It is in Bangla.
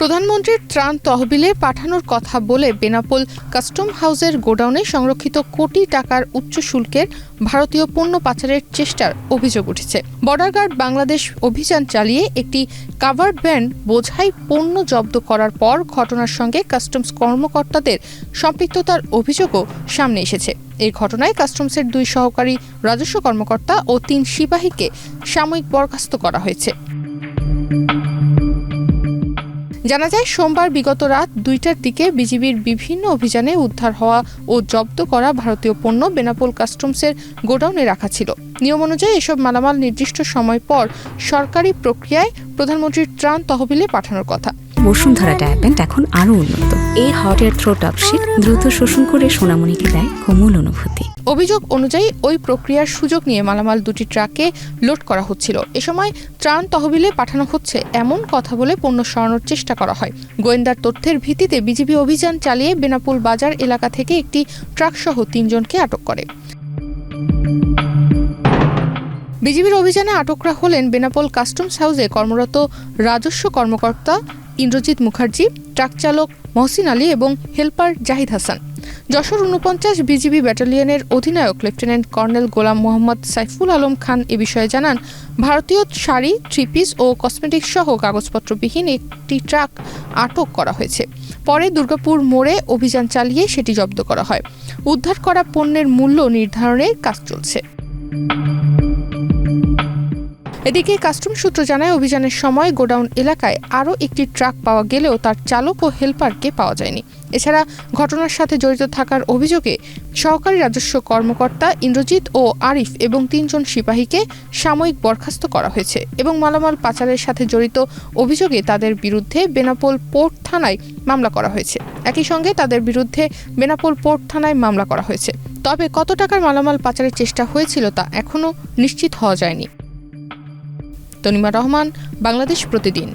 প্রধানমন্ত্রীর ত্রাণ তহবিলে পাঠানোর কথা বলে বেনাপোল কাস্টম হাউসের গোডাউনে সংরক্ষিত কোটি টাকার উচ্চ শুল্কের ভারতীয় পণ্য পাচারের চেষ্টার অভিযোগ উঠেছে। বর্ডার গার্ড বাংলাদেশ অভিযান চালিয়ে একটি কাভার্ড ভ্যান বোঝাই পণ্য জব্দ করার পর ঘটনার সঙ্গে কাস্টমস কর্মকর্তাদের সম্পৃক্ততার অভিযোগও সামনে এসেছে। এই ঘটনায় কাস্টমসের 2 সহকারী রাজস্ব কর্মকর্তা ও 3 সিপাহীকে সাময়িক বরখাস্ত করা হয়েছে। জানা যায়, সোমবার বিগত রাত 2টার দিকে বিজিবির বিভিন্ন অভিযানে উদ্ধার হওয়া ও জব্দ করা ভারতীয় পণ্য বেনাপোল কাস্টমসের গোডাউনে রাখা ছিল। নিয়ম অনুযায়ী এসব মালামাল নির্দিষ্ট সময় পর সরকারি প্রক্রিয়ায় প্রধানমন্ত্রীর ত্রাণ তহবিলে পাঠানোর কথা। বসুন্ধরা ডায়াপেন্ট এখন আরো উন্নত। এই হট এয়ার থ্রো টপশিট দ্রুত শোষণ করে সোনামণিকে দেয় কোমল অনুভূতি। অভিযোগ অনুযায়ী ওই প্রক্রিয়ার সুযোগ নিয়ে মালামাল 2টি ট্রাকে লোড করা হচ্ছিল। এ সময় ত্রাণ তহবিলে পাঠানো হচ্ছে এমন কথা বলে পণ্য সরানোর চেষ্টা করা হয়। গোয়েন্দার তথ্যের ভিত্তিতে বিজিবি অভিযান চালিয়ে বেনাপোল বাজার এলাকা থেকে একটি ট্রাকসহ 3 জনকে আটক করে। বিজিবির অভিযানে আটকরা হলেন বেনাপোল কাস্টমস হাউসে কর্মরত রাজস্ব কর্মকর্তা ইন্দ্রজিৎ মুখার্জি, ট্রাক চালক মহসিন আলী এবং হেলপার জাহিদ হাসান। যশোর 49 বিজিবি ব্যাটালিয়নের অধিনায়ক লেফটেন্যান্ট কর্নেল গোলাম মোহাম্মদ সাইফুল আলম খান এ বিষয়ে জানান, ভারতীয় শাড়ি, 3 পিস ও কসমেটিক্স সহ কাগজপত্রবিহীন একটি ট্রাক আটক করা হয়েছে। পরে দুর্গাপুর মোড়ে অভিযান চালিয়ে সেটি জব্দ করা হয়। উদ্ধার করা পণ্যের মূল্য নির্ধারণের কাজ চলছে। এদিকে কাস্টম সূত্র জানায়, অভিযানের সময় গোডাউন এলাকায় আরও একটি ট্রাক পাওয়া গেলেও তার চালক ও হেলপারকে পাওয়া যায়নি। এছাড়া ঘটনার সাথে জড়িত থাকার অভিযোগে সহকারী রাজস্ব কর্মকর্তা ইন্দ্রজিৎ ও আরিফ এবং 3 জন সিপাহীকে সাময়িক বরখাস্ত করা হয়েছে এবং মালামাল পাচারের সাথে জড়িত অভিযোগে তাদের বিরুদ্ধে বেনাপোল পোর্ট থানায় মামলা করা হয়েছে। একই সঙ্গে তাদের বিরুদ্ধে বেনাপোল পোর্ট থানায় মামলা করা হয়েছে। তবে কত টাকার মালামাল পাচারের চেষ্টা হয়েছিল তা এখনও নিশ্চিত হওয়া যায়নি। তনিমা রহমান, বাংলাদেশ প্রতিদিন।